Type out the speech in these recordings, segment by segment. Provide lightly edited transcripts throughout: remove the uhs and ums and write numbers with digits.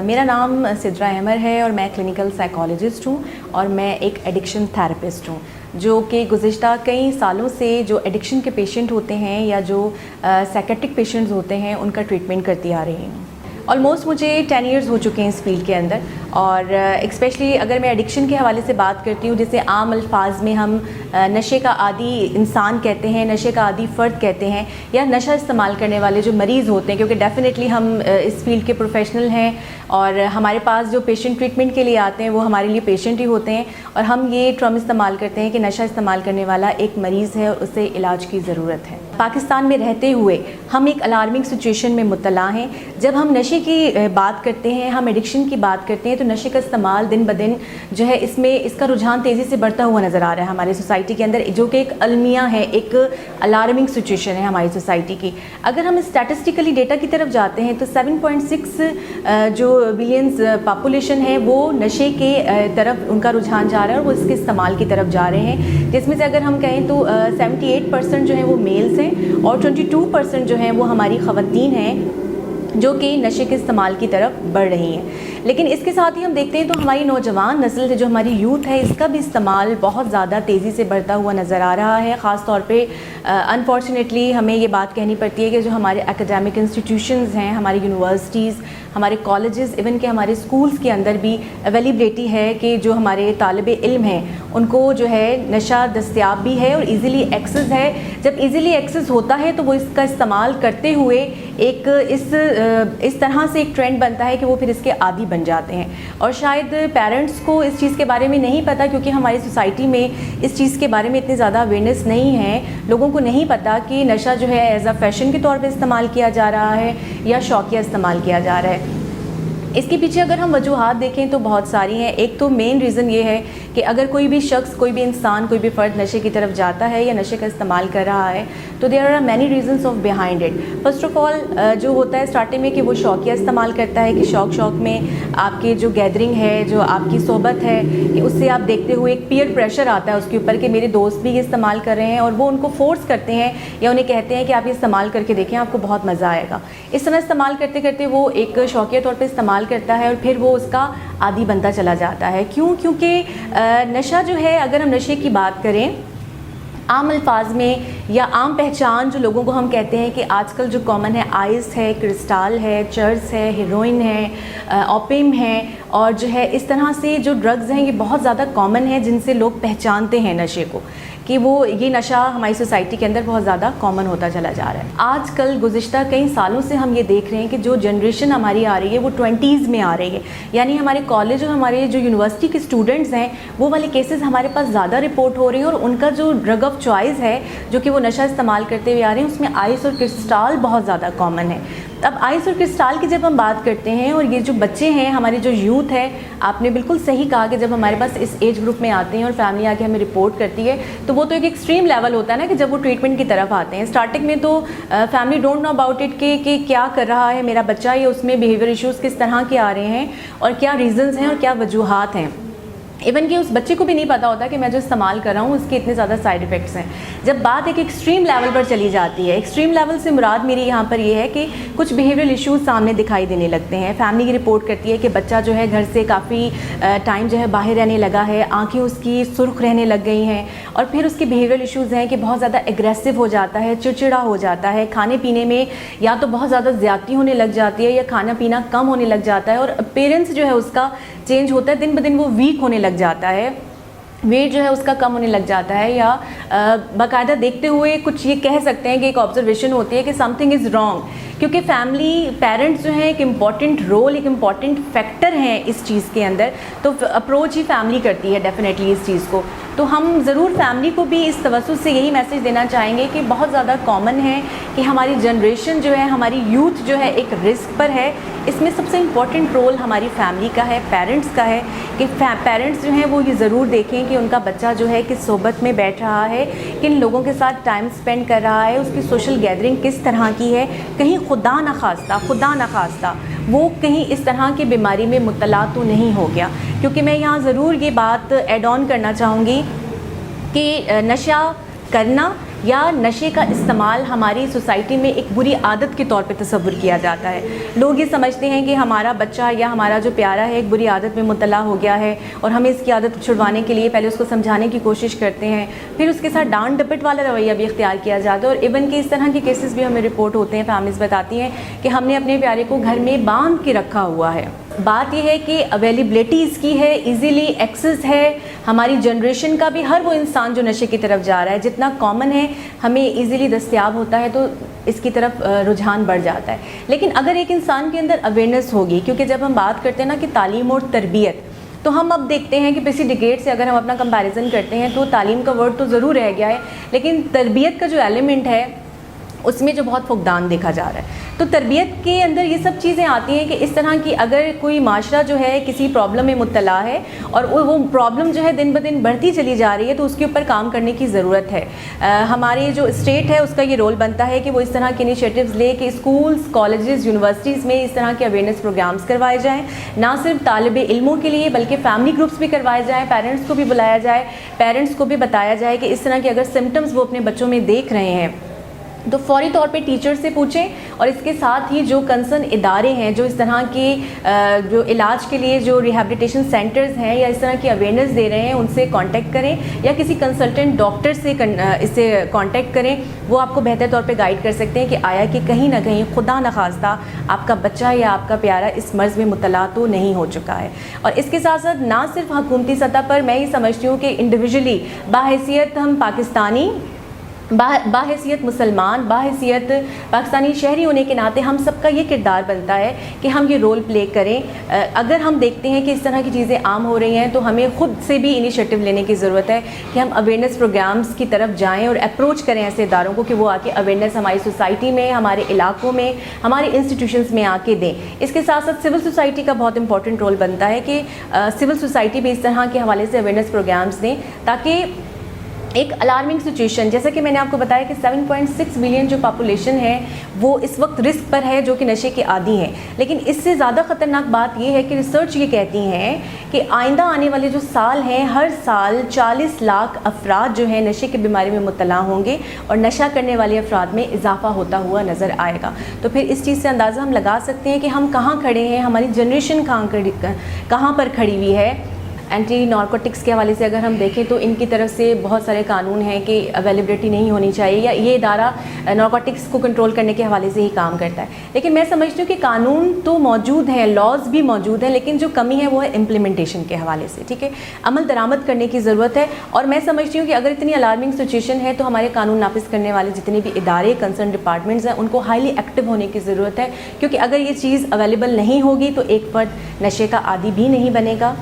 میرا نام سدرا احمر ہے اور میں کلینکل سائیکالوجسٹ ہوں اور میں ایک ایڈکشن تھراپسٹ ہوں جو کہ گزشتہ کئی سالوں سے جو ایڈکشن کے پیشنٹ ہوتے ہیں یا جو سائیکیٹرک پیشنٹس ہوتے ہیں ان کا ٹریٹمنٹ کرتی آ رہی ہوں. آلموسٹ مجھے 10 ایئرز ہو چکے ہیں اس فیلڈ کے اندر, اور اسپیشلی اگر میں ایڈکشن کے حوالے سے بات کرتی ہوں, جسے عام الفاظ میں ہم نشے کا عادی انسان کہتے ہیں, نشے کا عادی فرد کہتے ہیں, یا نشہ استعمال کرنے والے جو مریض ہوتے ہیں, کیونکہ ڈیفینیٹلی ہم اس فیلڈ کے پروفیشنل ہیں اور ہمارے پاس جو پیشنٹ ٹریٹمنٹ کے لیے آتے ہیں وہ ہمارے لیے پیشنٹ ہی ہوتے ہیں, اور ہم یہ ٹرم استعمال کرتے ہیں کہ نشہ استعمال کرنے والا ایک مریض ہے اور اسے علاج کی ضرورت ہے. پاکستان میں رہتے ہوئے ہم ایک الارمنگ سچویشن میں مبتلا ہیں. جب ہم نشے کی بات کرتے ہیں, ہم ایڈکشن کی بات کرتے ہیں, تو نشے کا استعمال دن بدن جو ہے اس کا رجحان تیزی سے بڑھتا ہوا نظر آ رہا ہے ہماری سوسائٹی کے اندر, جو کہ ایک المیہ ہے, ایک الارمنگ سچویشن ہے ہماری سوسائٹی کی. اگر ہم اسٹیٹسٹیکلی ڈیٹا کی طرف جاتے ہیں تو 7.6 جو بلینز پاپولیشن ہے وہ نشے کے طرف ان کا رجحان جا رہا ہے اور وہ اس کے استعمال کی طرف جا رہے ہیں, جس میں سے اگر ہم کہیں تو 78% جو ہیں وہ میلز ہیں اور 22% جو ہیں وہ ہماری خواتین ہیں جو کہ نشے کے استعمال کی طرف بڑھ رہی ہیں. لیکن اس کے ساتھ ہی ہم دیکھتے ہیں تو ہماری نوجوان نسل جو ہماری یوتھ ہے, اس کا بھی استعمال بہت زیادہ تیزی سے بڑھتا ہوا نظر آ رہا ہے. خاص طور پہ انفارچونیٹلی ہمیں یہ بات کہنی پڑتی ہے کہ جو ہمارے اکیڈیمک انسٹیٹیوشنز ہیں, ہماری یونیورسٹیز, ہمارے کالجز, ایون کہ ہمارے اسکولز کے اندر بھی اویلیبلٹی ہے کہ جو ہمارے طالب علم ہیں ان کو جو ہے نشہ دستیاب بھی ہے اور ایزیلی ایکسیس ہے. جب ایزیلی ایکسیس ہوتا ہے تو وہ اس کا استعمال کرتے ہوئے ایک اس طرح سے ایک ٹرینڈ بنتا ہے کہ وہ پھر اس کے عادی بن جاتے ہیں. اور شاید پیرنٹس کو اس چیز کے بارے میں نہیں پتہ, کیونکہ ہماری سوسائٹی میں اس چیز کے بارے میں اتنی زیادہ اویئرنیس نہیں ہے. لوگوں کو نہیں پتہ کہ نشہ جو ہے ایز اے فیشن کے طور پہ استعمال کیا جا رہا ہے یا شوقیہ استعمال کیا جا رہا ہے. اس کے پیچھے اگر ہم وجوہات دیکھیں تو بہت ساری ہیں. ایک تو مین ریزن یہ ہے کہ اگر کوئی بھی شخص, کوئی بھی انسان, کوئی بھی فرد نشے کی طرف جاتا ہے یا نشے کا استعمال کر رہا ہے تو there are many reasons of behind it. First of all جو ہوتا ہے اسٹارٹنگ میں کہ وہ شوقیہ استعمال کرتا ہے, کہ شوق میں آپ کے جو گیدرنگ ہے, جو آپ کی صحبت ہے, کہ اس سے آپ دیکھتے ہوئے ایک پیئر پریشر آتا ہے اس کے اوپر کہ میرے دوست بھی یہ استعمال کر رہے ہیں, اور وہ ان کو فورس کرتے ہیں یا انہیں کہتے ہیں کہ آپ یہ استعمال کر کے دیکھیں, آپ کو بہت مزہ آئے گا. اس طرح استعمال کرتے کرتے وہ ایک شوقیہ طور پہ استعمال کرتا ہے اور پھر وہ اس کا عادی بنتا چلا جاتا ہے. کیونکہ نشہ جو ہے, اگر ہم نشے کی بات کریں عام الفاظ میں یا عام پہچان جو لوگوں کو ہم کہتے ہیں کہ آج کل جو کامن ہے, آئس ہے, کرسٹال ہے, چرس ہے, ہیروئن ہے, اوپیم ہے, اور جو ہے اس طرح سے جو ڈرگز ہیں یہ بہت زیادہ کامن ہے جن سے لوگ پہچانتے ہیں نشے کو, کہ وہ یہ نشہ ہماری سوسائٹی کے اندر بہت زیادہ کامن ہوتا چلا جا رہا ہے. آج کل گزشتہ کئی سالوں سے ہم یہ دیکھ رہے ہیں کہ جو جنریشن ہماری آ رہی ہے وہ 20s میں آ رہی ہے, یعنی ہمارے کالج اور ہمارے جو یونیورسٹی کے اسٹوڈنٹس ہیں وہ والے کیسز ہمارے پاس زیادہ رپورٹ ہو رہی ہیں, اور ان کا جو ڈرگ آف چوائس ہے جو کہ وہ نشہ استعمال کرتے ہوئے آ رہے ہیں اس میں آئس اور کرسٹال بہت زیادہ کامن ہے. اب آئس اور کرسٹال کی جب ہم بات کرتے ہیں, اور یہ جو بچے ہیں, ہماری جو یوتھ ہے, آپ نے بالکل صحیح کہا کہ جب ہمارے پاس اس ایج گروپ میں آتے ہیں اور فیملی آ کے ہمیں رپورٹ کرتی ہے تو وہ تو ایک ایکسٹریم لیول ہوتا ہے نا, کہ جب وہ ٹریٹمنٹ کی طرف آتے ہیں اسٹارٹنگ میں تو family don't know about it کہ کیا کر رہا ہے میرا بچہ, یا اس میں بیہیویئر ایشوز کس طرح کے آ رہے ہیں اور کیا ریزنز ہیں اور کیا وجوہات ہیں. ایون کہ اس بچے کو بھی نہیں پتا ہوتا کہ میں جو استعمال کر رہا ہوں اس کے اتنے زیادہ سائیڈ ایفیکٹس ہیں. جب بات ایک ایکسٹریم لیول پر چلی جاتی ہے, ایکسٹریم لیول سے مراد میری یہاں پر یہ ہے کہ کچھ بیہیویئرل ایشوز سامنے دکھائی دینے لگتے ہیں. فیملی کی رپورٹ کرتی ہے کہ بچہ جو ہے گھر سے کافی ٹائم جو ہے باہر رہنے لگا ہے, آنکھیں اس کی سرخ رہنے لگ گئی ہیں, اور پھر اس کے بیہیویئرل ایشوز ہیں کہ بہت زیادہ ایگریسو ہو جاتا ہے, چڑچڑا ہو جاتا ہے, کھانے پینے میں یا تو بہت زیادہ زیادتی ہونے لگ جاتی ہے یا کھانا پینا کم ہونے لگ جاتا ہے, اور اپیرنس جو ہے اس کا چینج ہوتا ہے, دن بدن وہ ویک ہونے لگ جاتا ہے, ویٹ جو ہے اس کا کم ہونے لگ جاتا ہے, یا باقاعدہ دیکھتے ہوئے کچھ یہ کہہ سکتے ہیں کہ ایک آبزرویشن ہوتی ہے کہ سم تھنگ از رانگ, کیونکہ فیملی پیرنٹس جو ہیں ایک امپورٹنٹ رول, ایک امپورٹنٹ فیکٹر ہیں اس چیز کے اندر. تو اپروچ ہی فیملی کرتی ہے ڈیفینیٹلی اس چیز کو. تو ہم ضرور فیملی کو بھی اس توسط سے یہی میسج دینا چاہیں گے کہ بہت زیادہ کامن ہے کہ ہماری جنریشن جو ہے, ہماری یوتھ جو ہے ایک رسک پر ہے. اس میں سب سے امپورٹنٹ رول ہماری فیملی کا ہے, پیرنٹس کا ہے, کہ پیرنٹس جو ہیں وہ یہ ضرور دیکھیں کہ ان کا بچہ جو ہے کس صحبت میں بیٹھ رہا ہے, کن لوگوں کے ساتھ ٹائم سپینڈ کر رہا ہے, اس کی سوشل گیدرنگ کس طرح کی ہے, کہیں خدا نخواستہ وہ کہیں اس طرح کی بیماری میں مبتلا تو نہیں ہو گیا. کیونکہ میں یہاں ضرور یہ بات ایڈ آن کرنا چاہوں گی کہ نشہ کرنا یا نشے کا استعمال ہماری سوسائٹی میں ایک بری عادت کے طور پہ تصور کیا جاتا ہے. لوگ یہ سمجھتے ہیں کہ ہمارا بچہ یا ہمارا جو پیارا ہے ایک بری عادت میں مبتلا ہو گیا ہے اور ہمیں اس کی عادت چھڑوانے کے لیے پہلے اس کو سمجھانے کی کوشش کرتے ہیں, پھر اس کے ساتھ ڈانٹ ڈپٹ والا رویہ بھی اختیار کیا جاتا ہے. اور ایون کہ اس طرح کے کیسز بھی ہمیں رپورٹ ہوتے ہیں, فیملیز بتاتی ہیں کہ ہم نے اپنے پیارے کو گھر میں باندھ کے رکھا ہوا ہے. بات یہ ہے کہ اویلیبلٹی اس کی ہے, ایزیلی ایکسیس ہے. ہماری جنریشن کا بھی ہر وہ انسان جو نشے کی طرف جا رہا ہے, جتنا کامن ہے ہمیں ایزیلی دستیاب ہوتا ہے تو اس کی طرف رجحان بڑھ جاتا ہے. لیکن اگر ایک انسان کے اندر اویئرنیس ہوگی, کیونکہ جب ہم بات کرتے ہیں نا کہ تعلیم اور تربیت, تو ہم اب دیکھتے ہیں کہ پچھلی ڈیکیڈ سے اگر ہم اپنا کمپیریزن کرتے ہیں تو تعلیم کا ورڈ تو ضرور رہ گیا ہے, لیکن تربیت کا جو ایلیمنٹ ہے اس میں جو بہت فقدان دیکھا جا رہا ہے. تو تربیت کے اندر یہ سب چیزیں آتی ہیں کہ اس طرح کی اگر کوئی معاشرہ جو ہے کسی پرابلم میں مبتلا ہے اور وہ پرابلم جو ہے دن بدن بڑھتی چلی جا رہی ہے, تو اس کے اوپر کام کرنے کی ضرورت ہے. ہماری جو اسٹیٹ ہے اس کا یہ رول بنتا ہے کہ وہ اس طرح کے انیشیٹوز لے کہ اسکولز, کالجز, یونیورسٹیز میں اس طرح کے اویئرنیس پروگرامز کروائے جائیں, نہ صرف طالب علموں کے لیے بلکہ فیملی گروپس بھی کروائے جائیں, پیرنٹس کو بھی بلایا جائے, پیرنٹس کو بھی بتایا جائے کہ اس طرح کے اگر سمٹمز وہ اپنے بچوں میں دیکھ رہے ہیں تو فوری طور پہ ٹیچر سے پوچھیں, اور اس کے ساتھ ہی جو کنسرن ادارے ہیں جو اس طرح کے جو علاج کے لیے جو ریہیبلیٹیشن سینٹرز ہیں یا اس طرح کی اویئرنیس دے رہے ہیں ان سے کانٹیکٹ کریں, یا کسی کنسلٹنٹ ڈاکٹر سے اس سے کانٹیکٹ کریں. وہ آپ کو بہتر طور پہ گائیڈ کر سکتے ہیں کہ آیا کہ کہیں نہ کہیں خدا نخواستہ آپ کا بچہ یا آپ کا پیارا اس مرض میں مبتلا تو نہیں ہو چکا ہے. اور اس کے ساتھ ساتھ نہ صرف حکومتی سطح پر, میں یہ سمجھتی ہوں کہ انڈیویجولی باحیثیت ہم پاکستانی, باحیثیت مسلمان, باحیثیت پاکستانی شہری ہونے کے ناطے ہم سب کا یہ کردار بنتا ہے کہ ہم یہ رول پلے کریں. اگر ہم دیکھتے ہیں کہ اس طرح کی چیزیں عام ہو رہی ہیں تو ہمیں خود سے بھی انیشیٹو لینے کی ضرورت ہے کہ ہم اویئرنیس پروگرامز کی طرف جائیں اور اپروچ کریں ایسے اداروں کو کہ وہ آ کے اویئرنیس ہماری سوسائٹی میں, ہمارے علاقوں میں, ہمارے انسٹیٹیوشنز میں آ کے دیں. اس کے ساتھ ساتھ سول سوسائٹی کا بہت امپورٹنٹ رول بنتا ہے کہ سول سوسائٹی بھی اس طرح کے حوالے سے اویئرنیس پروگرامز دیں, تاکہ ایک الارمنگ سچویشن, جیسا کہ میں نے آپ کو بتایا کہ 7.6 ملین جو پاپولیشن ہے وہ اس وقت رسک پر ہے جو کہ نشے کے عادی ہیں. لیکن اس سے زیادہ خطرناک بات یہ ہے کہ ریسرچ یہ کہتی ہیں کہ آئندہ آنے والے جو سال ہیں, ہر سال 40 لاکھ افراد جو ہیں نشے کی بیماری میں مبتلا ہوں گے اور نشہ کرنے والے افراد میں اضافہ ہوتا ہوا نظر آئے گا. تو پھر اس چیز سے اندازہ ہم لگا سکتے ہیں کہ ہم کہاں کھڑے ہیں, ہماری جنریشن کہاں پر کھڑی ہوئی ہے. اینٹی نارکوٹکس کے حوالے سے اگر ہم دیکھیں تو ان کی طرف سے بہت سارے قانون ہیں کہ اویلیبلٹی نہیں ہونی چاہیے, یا یہ ادارہ نارکوٹکس کو کنٹرول کرنے کے حوالے سے ہی کام کرتا ہے. لیکن میں سمجھتی ہوں کہ قانون تو موجود ہیں, لاز بھی موجود ہیں, لیکن جو کمی ہے وہ ہے امپلیمنٹیشن کے حوالے سے. ٹھیک ہے, عمل درآمد کرنے کی ضرورت ہے. اور میں سمجھتی ہوں کہ اگر اتنی الارمنگ سچویشن ہے تو ہمارے قانون نافذ کرنے والے جتنے بھی ادارے, کنسرن ڈپارٹمنٹس ہیں, ان کو ہائیلی ایکٹیو ہونے کی ضرورت ہے. کیونکہ اگر یہ چیز اویلیبل نہیں ہوگی تو ایک فرد نشے کا عادی بھی نہیں بنے گا,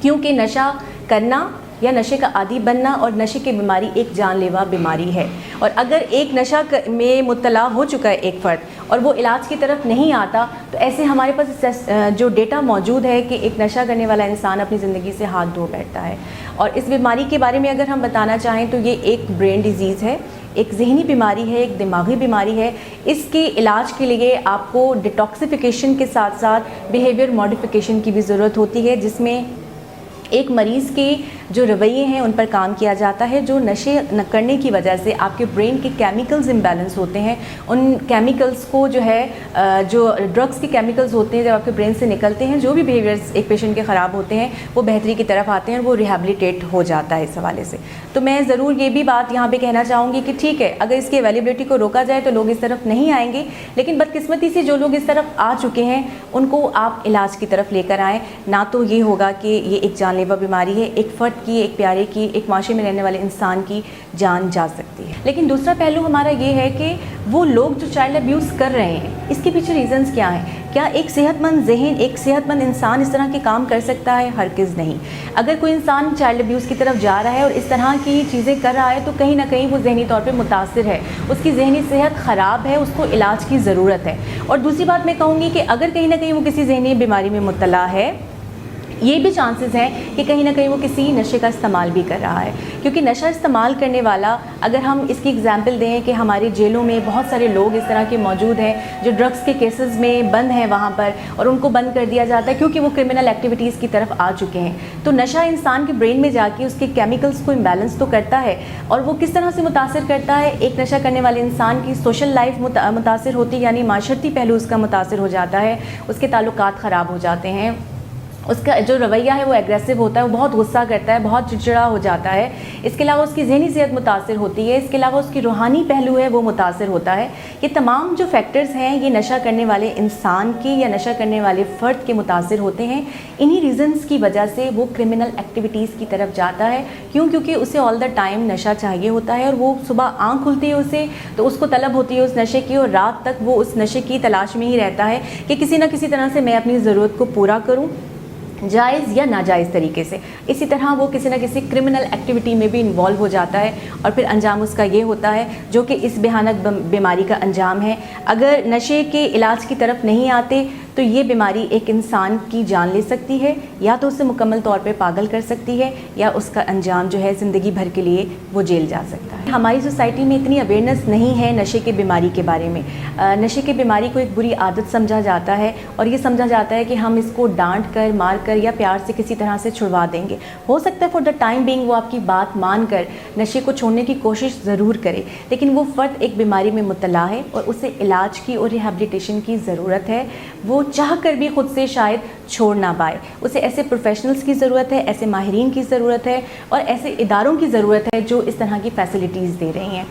کیونکہ نشہ کرنا یا نشے کا عادی بننا اور نشے کی بیماری ایک جان لیوا بیماری ہے. اور اگر ایک نشہ میں مبتلا ہو چکا ہے ایک فرد اور وہ علاج کی طرف نہیں آتا, تو ایسے ہمارے پاس جو ڈیٹا موجود ہے کہ ایک نشہ کرنے والا انسان اپنی زندگی سے ہاتھ دھو بیٹھتا ہے. اور اس بیماری کے بارے میں اگر ہم بتانا چاہیں تو یہ ایک برین ڈیزیز ہے, ایک ذہنی بیماری ہے, ایک دماغی بیماری ہے. اس کے علاج کے لیے آپ کو ڈیٹاکسیفیکیشن کے ساتھ ساتھ بیہیویئر ماڈیفیکیشن کی بھی ضرورت ہوتی ہے, جس میں ایک مریض کے جو رویے ہیں ان پر کام کیا جاتا ہے. جو نشے نہ کرنے کی وجہ سے آپ کے برین کے کیمیکلز امبیلنس ہوتے ہیں, ان کیمیکلز کو جو ہے جو ڈرگس کے کیمیکلز ہوتے ہیں جب آپ کے برین سے نکلتے ہیں, جو بھی بیہیویئرز ایک پیشنٹ کے خراب ہوتے ہیں وہ بہتری کی طرف آتے ہیں اور وہ ریہیبلیٹیٹ ہو جاتا ہے اس حوالے سے. تو میں ضرور یہ بھی بات یہاں پہ کہنا چاہوں گی کہ ٹھیک ہے, اگر اس کی اویلیبلٹی کو روکا جائے تو لوگ اس طرف نہیں آئیں گے, لیکن بدقسمتی سے جو لوگ اس طرف آ چکے ہیں ان کو آپ علاج کی طرف لے کر آئیں. نہ تو یہ ہوگا کہ یہ ایک جان لیوا بیماری ہے, ایک فرد کی, ایک پیارے کی, ایک معاشرے میں رہنے والے انسان کی جان جا سکتی ہے. لیکن دوسرا پہلو ہمارا یہ ہے کہ وہ لوگ جو چائلڈ ابیوز کر رہے ہیں اس کے پیچھے ریزنز کیا ہیں. کیا ایک صحت مند ذہن, ایک صحت مند انسان اس طرح کے کام کر سکتا ہے؟ ہرگز نہیں. اگر کوئی انسان چائلڈ ابیوز کی طرف جا رہا ہے اور اس طرح کی چیزیں کر رہا ہے تو کہیں نہ کہیں وہ ذہنی طور پہ متاثر ہے, اس کی ذہنی صحت خراب ہے, اس کو علاج کی ضرورت ہے. اور دوسری بات میں کہوں گی کہ اگر کہیں نہ کہیں وہ کسی ذہنی بیماری میں مبتلا ہے یہ بھی چانسز ہیں کہ کہیں نہ کہیں وہ کسی نشے کا استعمال بھی کر رہا ہے، کیونکہ نشہ استعمال کرنے والا، اگر ہم اس کی اگزامپل دیں کہ ہماری جیلوں میں بہت سارے لوگ اس طرح کے موجود ہیں جو ڈرگس کے کیسز میں بند ہیں وہاں پر، اور ان کو بند کر دیا جاتا ہے کیونکہ وہ کرمنل ایکٹیویٹیز کی طرف آ چکے ہیں. تو نشہ انسان کے برین میں جا کے اس کے کیمیکلز کو امبیلنس تو کرتا ہے، اور وہ کس طرح سے متاثر کرتا ہے، ایک نشہ کرنے والے انسان کی سوشل لائف متاثر ہوتی ہے، یعنی معاشرتی پہلو اس کا متاثر ہو جاتا ہے، اس کے تعلقات خراب ہو جاتے ہیں، اس کا جو رویہ ہے وہ ایگریسو ہوتا ہے، وہ بہت غصہ کرتا ہے، بہت چڑچڑا ہو جاتا ہے. اس کے علاوہ اس کی ذہنی صحت متاثر ہوتی ہے، اس کے علاوہ اس کی روحانی پہلو ہے وہ متاثر ہوتا ہے. یہ تمام جو فیکٹرز ہیں یہ نشہ کرنے والے انسان کی یا نشہ کرنے والے فرد کے متاثر ہوتے ہیں. انہی ریزنز کی وجہ سے وہ کرمنل ایکٹیویٹیز کی طرف جاتا ہے. کیونکہ اسے آل دا ٹائم نشہ چاہیے ہوتا ہے، اور وہ صبح آنکھ کھلتی ہے اسے تو اس کو طلب ہوتی ہے اس نشے کی، اور رات تک وہ اس نشے کی تلاش میں ہی رہتا ہے کہ کسی نہ کسی طرح سے میں اپنی ضرورت کو پورا کروں، جائز یا ناجائز طریقے سے. اسی طرح وہ کسی نہ کسی کرمنل ایکٹیویٹی میں بھی انوالو ہو جاتا ہے، اور پھر انجام اس کا یہ ہوتا ہے جو کہ اس بھیانک بیماری کا انجام ہے. اگر نشے کے علاج کی طرف نہیں آتے تو یہ بیماری ایک انسان کی جان لے سکتی ہے، یا تو اسے مکمل طور پہ پاگل کر سکتی ہے، یا اس کا انجام جو ہے زندگی بھر کے لیے وہ جیل جا سکتا ہے. ہماری سوسائٹی میں اتنی اویئرنیس نہیں ہے نشے کے بیماری کے بارے میں. نشے کے بیماری کو ایک بری عادت سمجھا جاتا ہے، اور یہ سمجھا جاتا ہے کہ ہم اس کو ڈانٹ کر، مار کر یا پیار سے کسی طرح سے چھڑوا دیں گے. ہو سکتا ہے فار دا ٹائم بینگ وہ آپ کی بات مان کر نشے کو چھوڑنے کی کوشش ضرور کرے، لیکن وہ فرد ایک بیماری میں مبتلا ہے اور اسے علاج کی اور ریہیبلیٹیشن کی ضرورت ہے. وہ چاہ کر بھی خود سے شاید چھوڑ نہ پائے. اسے ایسے پروفیشنلز کی ضرورت ہے، ایسے ماہرین کی ضرورت ہے، اور ایسے اداروں کی ضرورت ہے جو اس طرح کی فیسلٹیز دے رہی ہیں.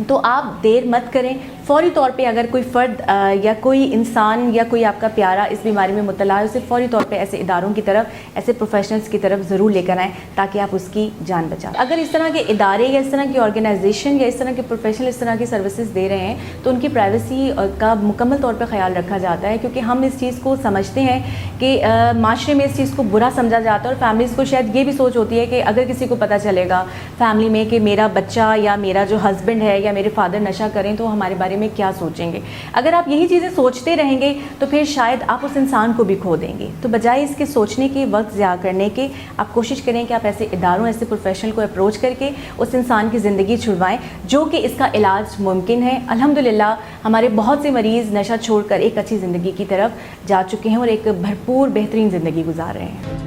تو آپ دیر مت کریں، فوری طور پہ اگر کوئی فرد یا کوئی انسان یا کوئی آپ کا پیارا اس بیماری میں مبتلا ہے، اسے فوری طور پہ ایسے اداروں کی طرف، ایسے پروفیشنلز کی طرف ضرور لے کر آئیں تاکہ آپ اس کی جان بچائیں. اگر اس طرح کے ادارے یا اس طرح کی آرگنائزیشن یا اس طرح کے پروفیشنل اس طرح کی سروسز دے رہے ہیں تو ان کی پرائیویسی کا مکمل طور پہ خیال رکھا جاتا ہے، کیونکہ ہم اس چیز کو سمجھتے ہیں کہ معاشرے میں اس چیز کو برا سمجھا جاتا ہے، اور فیملیز کو شاید یہ بھی سوچ ہوتی ہے کہ اگر کسی کو پتہ چلے گا فیملی میں کہ میرا بچہ یا میرا جو ہسبینڈ ہے یا میرے فادر نشہ کریں تو ہمارے بارے میں کیا سوچیں گے. اگر آپ یہی چیزیں سوچتے رہیں گے تو پھر شاید آپ اس انسان کو بھی کھو دیں گے. تو بجائے اس کے سوچنے کے، وقت ضیاع کرنے کے، آپ کوشش کریں کہ آپ ایسے اداروں، ایسے پروفیشنل کو اپروچ کر کے اس انسان کی زندگی چھڑوائیں جو کہ اس کا علاج ممکن ہے. الحمدللہ ہمارے بہت سے مریض نشہ چھوڑ کر ایک اچھی زندگی کی طرف جا چکے ہیں اور ایک بھرپور بہترین زندگی گزار رہے ہیں.